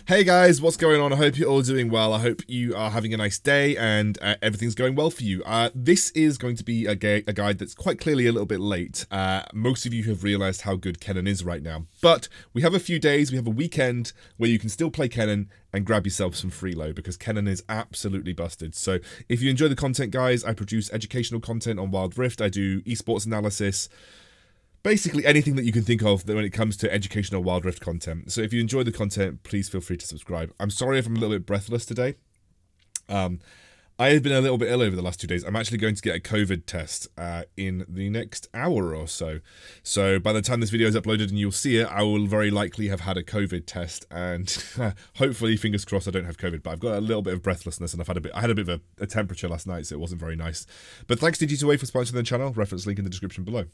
Hey guys, what's going on? I hope you're all doing well. I hope you are having a nice day and everything's going well for you. This is going to be a guide that's quite clearly a little bit late. Most of you have realized how good Kennen is right now. But we have a few days, we have a weekend where you can still play Kennen and grab yourself some freelo because Kennen is absolutely busted. So if you enjoy the content, guys, I produce educational content on Wild Rift. I do esports analysis. Basically anything that you can think of when it comes to educational Wild Rift content. So if you enjoy the content, please feel free to subscribe. I'm sorry if I'm a little bit breathless today. I have been a little bit ill over the last 2 days. I'm actually going to get a COVID test in the next hour or so. So by the time this video is uploaded and you'll see it, I will very likely have had a COVID test. And hopefully, fingers crossed, I don't have COVID. But I've got a little bit of breathlessness and I had a bit of a temperature last night, so it wasn't very nice. But thanks to G2A for sponsoring the channel. Reference link in the description below.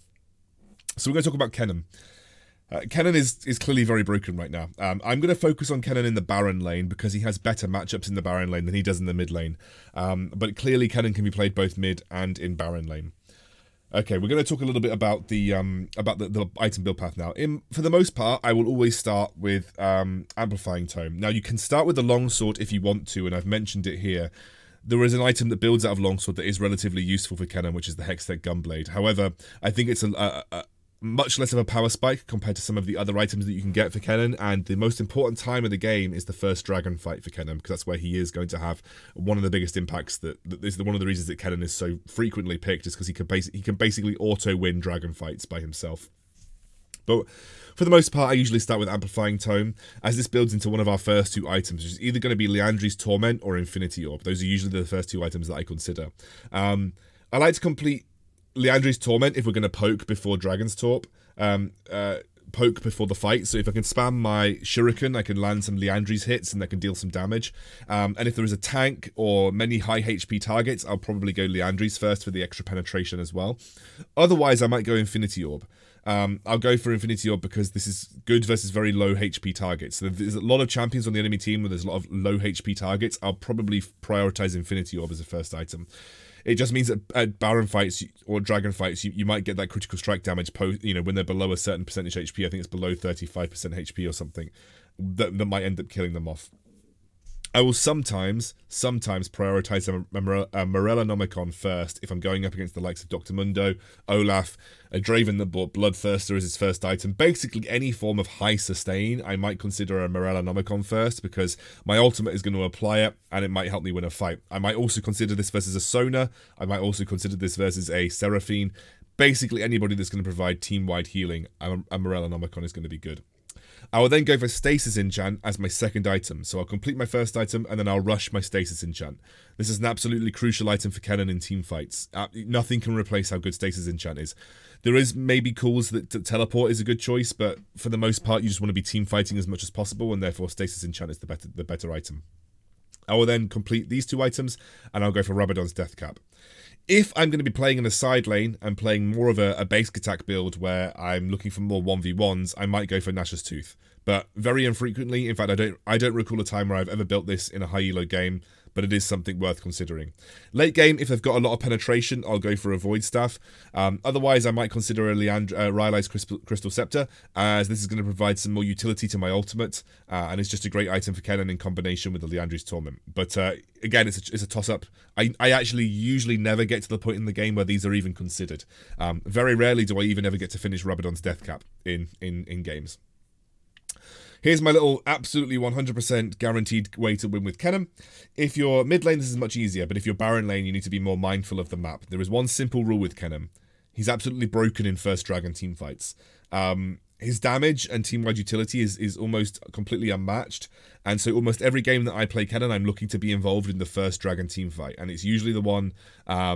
So we're going to talk about Kennen. Kennen is clearly very broken right now. I'm going to focus on Kennen in the Baron lane because he has better matchups in the Baron lane than he does in the mid lane. But clearly Kennen can be played both mid and in Baron lane. Okay, we're going to talk a little bit about the item build path now. For the most part, I will always start with Amplifying Tome. Now you can start with the Longsword if you want to, and I've mentioned it here. There is an item that builds out of Longsword that is relatively useful for Kennen, which is the Hextech Gunblade. However, I think it's a much less of a power spike compared to some of the other items that you can get for Kennen, and the most important time of the game is the first dragon fight for Kennen, because that's where he is going to have one of the biggest impacts. That is one of the reasons that Kennen is so frequently picked, is because he can basically auto-win dragon fights by himself. But for the most part, I usually start with Amplifying Tome, as this builds into one of our first two items, which is either going to be Liandry's Torment or Infinity Orb. Those are usually the first two items that I consider. I like to complete Liandry's Torment if we're going to poke before Dragon's Torp, poke before the fight. So if I can spam my Shuriken, I can land some Liandry's hits and I can deal some damage. And if there is a tank or many high HP targets, I'll probably go Liandry's first for the extra penetration as well. Otherwise, I might go Infinity Orb. I'll go for Infinity Orb because this is good versus very low HP targets. So if there's a lot of champions on the enemy team where there's a lot of low HP targets, I'll probably prioritize Infinity Orb as a first item. It just means that at Baron fights or Dragon fights, you might get that critical strike damage when they're below a certain percentage HP. I think it's below 35% HP or something. That might end up killing them off. I will sometimes prioritize a Morellonomicon first if I'm going up against the likes of Dr. Mundo, Olaf, a Draven that bought Bloodthirster as his first item. Basically, any form of high sustain, I might consider a Morellonomicon first because my ultimate is going to apply it and it might help me win a fight. I might also consider this versus a Sona. I might also consider this versus a Seraphine. Basically, anybody that's going to provide team-wide healing, a Morellonomicon is going to be good. I will then go for Stasis Enchant as my second item. So I'll complete my first item and then I'll rush my Stasis Enchant. This is an absolutely crucial item for Kennen in team fights. Nothing can replace how good Stasis Enchant is. There is maybe calls that Teleport is a good choice, but for the most part you just want to be team fighting as much as possible, and therefore Stasis Enchant is the better item. I will then complete these two items and I'll go for Rabadon's Death Cap. If I'm going to be playing in a side lane and playing more of a basic attack build where I'm looking for more 1v1s, I might go for Nash's Tooth. But very infrequently. In fact, I don't recall a time where I've ever built this in a high elo game, but it is something worth considering. Late game, if they've got a lot of penetration, I'll go for a Void Staff. Otherwise, I might consider a Rylai's Crystal Scepter, as this is going to provide some more utility to my ultimate, and it's just a great item for Kennen in combination with the Liandry's Torment. But again, it's a toss-up. I actually usually never get to the point in the game where these are even considered. Very rarely do I even ever get to finish Rabadon's Death Cap in games. Here's my little absolutely 100% guaranteed way to win with Kennen. If you're mid lane, this is much easier, but if you're Baron lane, you need to be more mindful of the map. There is one simple rule with Kennen. He's absolutely broken in first dragon team fights. His damage and team-wide utility is almost completely unmatched, and so almost every game that I play Kennen, I'm looking to be involved in the first dragon team fight, and it's usually the one, I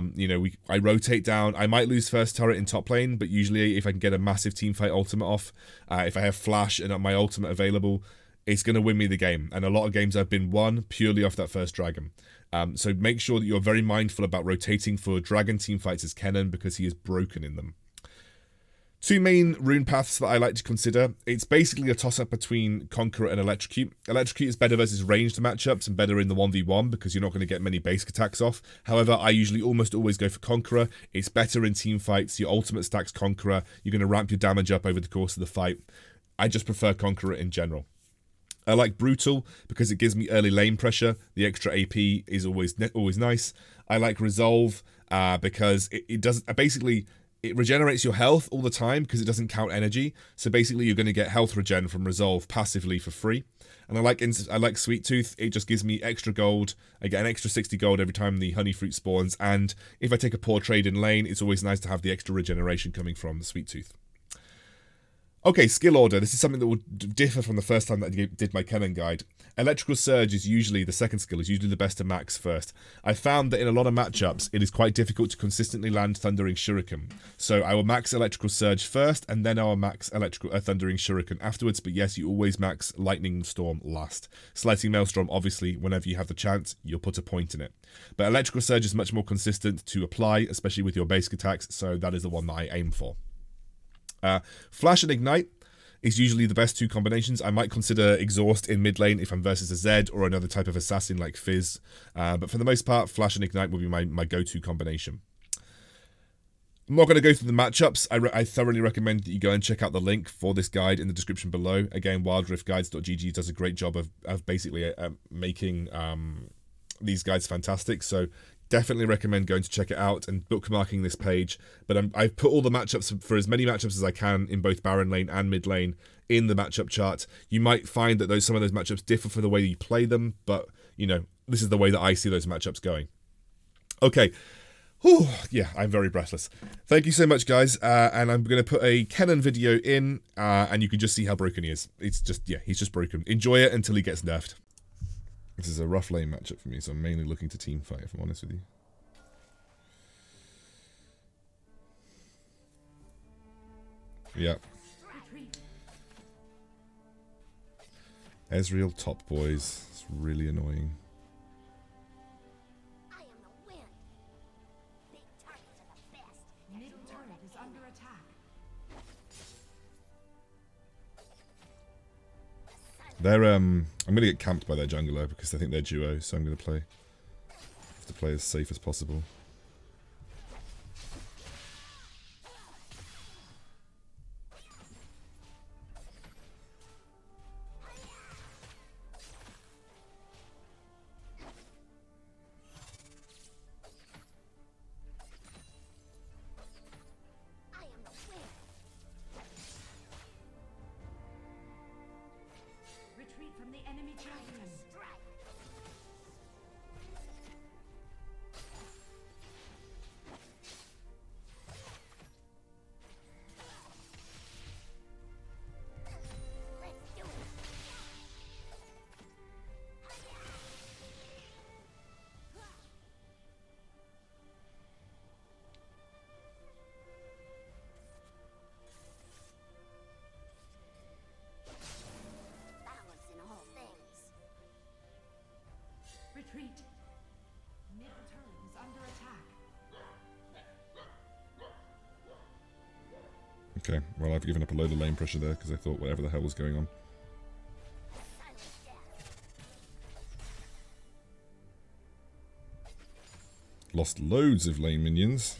rotate down. I might lose first turret in top lane, but usually if I can get a massive team fight ultimate off, if I have flash and my ultimate available, it's going to win me the game, and a lot of games I've been won purely off that first dragon. So make sure that you're very mindful about rotating for dragon team fights as Kennen, because he is broken in them. Two main rune paths that I like to consider. It's basically a toss-up between Conqueror and Electrocute. Electrocute is better versus ranged matchups and better in the 1v1 because you're not going to get many basic attacks off. However, I usually almost always go for Conqueror. It's better in team fights. Your ultimate stacks Conqueror. You're going to ramp your damage up over the course of the fight. I just prefer Conqueror in general. I like Brutal because it gives me early lane pressure. The extra AP is always nice. I like Resolve because it does basically it regenerates your health all the time because it doesn't count energy. So basically, you're going to get health regen from Resolve passively for free. And I like Sweet Tooth. It just gives me extra gold. I get an extra 60 gold every time the honey fruit spawns. And if I take a poor trade in lane, it's always nice to have the extra regeneration coming from the Sweet Tooth. Okay, skill order. This is something that will differ from the first time that I did my Kennen guide. Electrical Surge is usually, the second skill, is usually the best to max first. I found that in a lot of matchups, it is quite difficult to consistently land Thundering Shuriken. So I will max Electrical Surge first, and then I will max Thundering Shuriken afterwards. But yes, you always max Lightning Storm last. Slicing Maelstrom, obviously, whenever you have the chance, you'll put a point in it. But Electrical Surge is much more consistent to apply, especially with your basic attacks, so that is the one that I aim for. Flash and Ignite is usually the best two combinations. I might consider Exhaust in mid lane if I'm versus a Zed or another type of assassin like Fizz. But for the most part, Flash and Ignite will be my go-to combination. I'm not going to go through the matchups. I thoroughly recommend that you go and check out the link for this guide in the description below. Again, wildriftguides.gg does a great job of basically making these guides fantastic. So definitely recommend going to check it out and bookmarking this page. But I've put all the matchups for as many matchups as I can in both Baron lane and mid lane in the matchup chart. You might find that some of those matchups differ for the way you play them, but you know, this is the way that I see those matchups going. Okay. Whew, yeah, I'm very breathless. Thank you so much, guys. And I'm going to put a Kennen video in, and you can just see how broken he is. It's just, yeah, he's just broken. Enjoy it until he gets nerfed. This is a rough lane matchup for me, so I'm mainly looking to team fight, if I'm honest with you. Yeah. Ezreal top boys. It's really annoying. I am the wind. Big targets are the best. Middle turret is under attack. They're I'm gonna get camped by their jungler because I think they're duo, so I'm gonna have to play as safe as possible. From the enemy champion. Retreat. Middle turret is under attack. Okay, well I've given up a load of lane pressure there because I thought whatever the hell was going on. Lost loads of lane minions.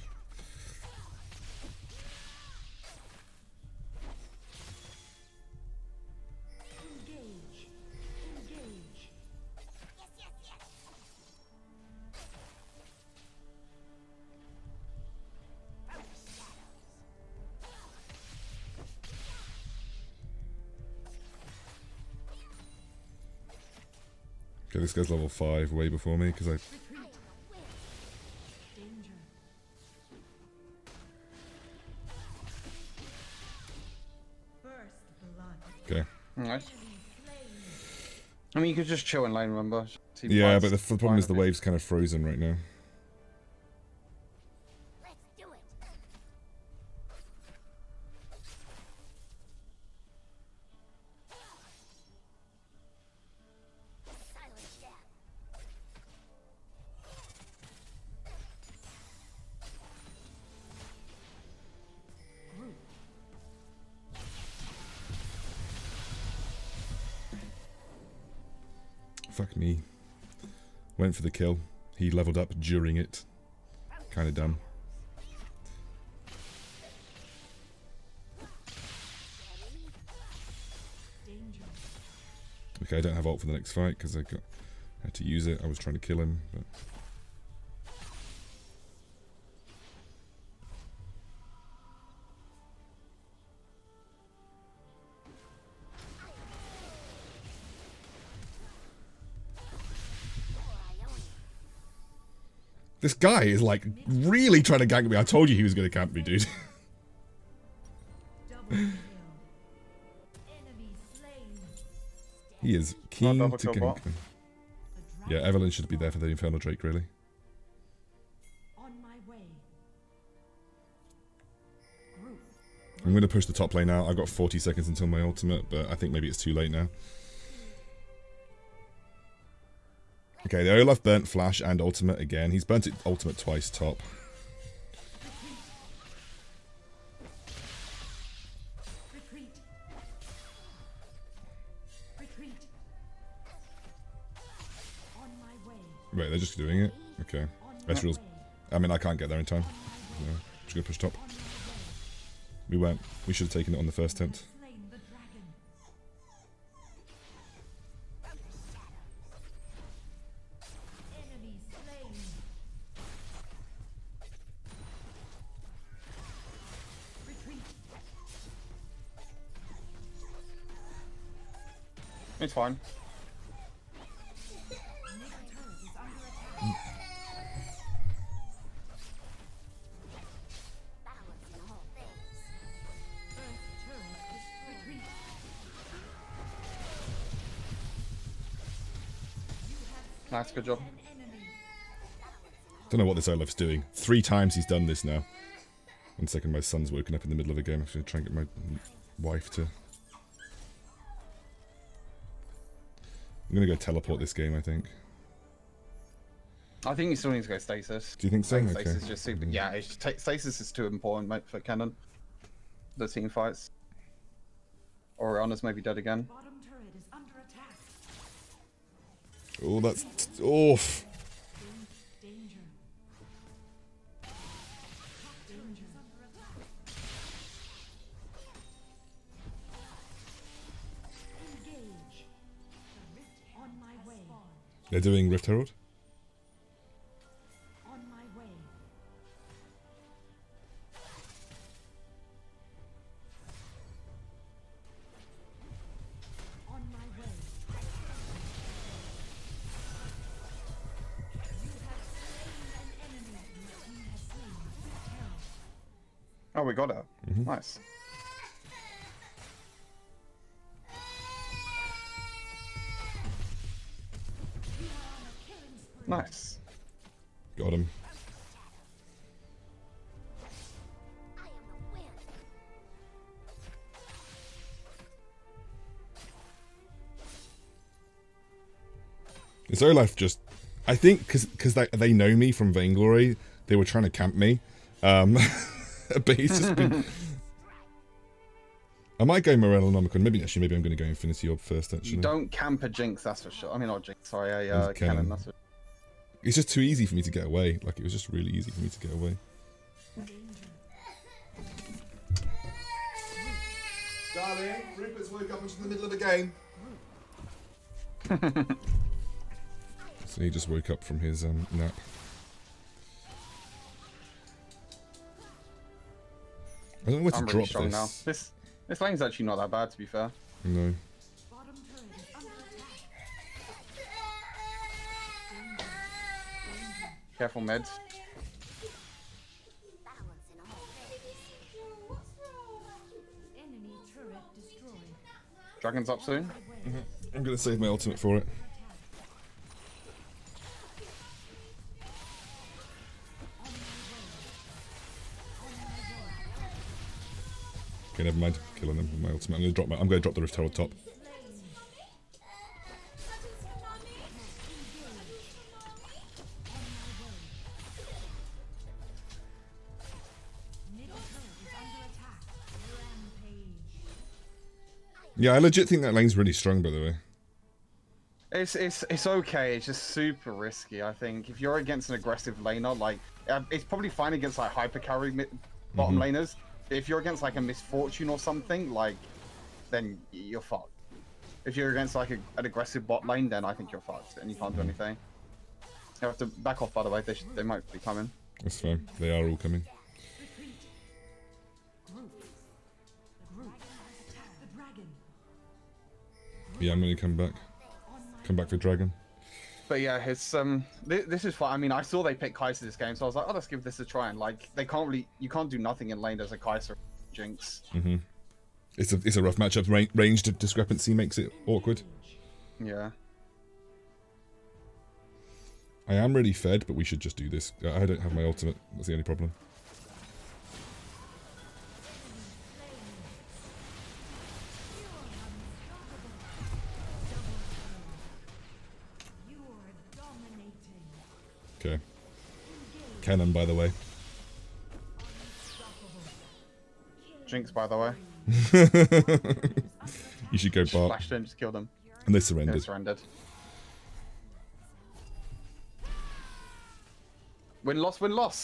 Okay, this guy's level 5 way before me because I... Okay. Nice. I mean, you could just chill in lane, remember? Yeah, but the problem is the wave's kind of frozen right now. Fuck me. Went for the kill. He leveled up during it. Kinda dumb. Okay, I don't have ult for the next fight because had to use it. I was trying to kill him, but... This guy is like really trying to gank me. I told you he was going to camp me, dude. He is keen to gank me. Yeah, Evelyn should be there for the Infernal Drake, really. I'm going to push the top lane out. I've got 40 seconds until my ultimate, but I think maybe it's too late now. Okay, the Olaf burnt Flash and ultimate again. He's burnt it ultimate twice top. Wait, they're just doing it? Okay. Vesterals. I mean, I can't get there in time. No, just gonna push top. We won't. We should have taken it on the first attempt. It's fine. Nice, good job. Don't know what this Olaf's doing. 3 times he's done this now. 1 second, my son's woken up in the middle of a game. I'm going to try and get my wife to... I'm going to go teleport this game, I think. I think you still need to go stasis. Do you think so? Okay. Stasis is just super... Yeah, it's just stasis is too important, mate, for Kennen. The team fights. Oriana's maybe dead again. Oh, that's off. They're doing Rift Herald? On my way. On my way. You have slain an enemy. Your team has slain Rift Herald. Oh, we got it. Nice. Nice. Got him. Is Olaf just... I think because they know me from Vainglory, they were trying to camp me. But he's just been... I might go Morellonomicon. Maybe I'm going to go Infinity Orb first, actually. You don't camp a Jinx, that's for sure. I mean, not Jinx, sorry, a Kennen, that's for sure. It's just too easy for me to get away. Like, it was just really easy for me to get away. Darling, Rupert's woke up into the middle of the game. So he just woke up from his nap. I don't know where to drop really this. Now. This lane's actually not that bad, to be fair. No. Careful meds. Dragon's up soon. I'm going to save my ultimate for it. Okay, never mind. Killing them with my ultimate. I'm going to drop the Rift Herald top. Yeah, I legit think that lane's really strong, by the way. It's okay. It's just super risky. I think if you're against an aggressive laner, like it's probably fine against like hyper carry bottom laners. If you're against like a Misfortune or something, like then you're fucked. If you're against like an aggressive bot lane, then I think you're fucked and you can't do anything. You have to back off, by the way. They might be coming. That's fine. They are all coming. Yeah, I'm gonna come back. Come back for Dragon. But yeah, it's this is fun. I mean, I saw they picked Kai'Sa this game, so I was like, oh, let's give this a try. And like, they can't really, you can't do nothing in lane as a Kai'Sa Jinx. Mm-hmm. It's a rough matchup. Range discrepancy makes it awkward. Yeah. I am really fed, but we should just do this. I don't have my ultimate. That's the only problem. Okay. Kennen, by the way. Jinx, by the way. You should go Bart. Flashed in, just killed him. And they surrendered. They surrendered. Win-loss, win-loss.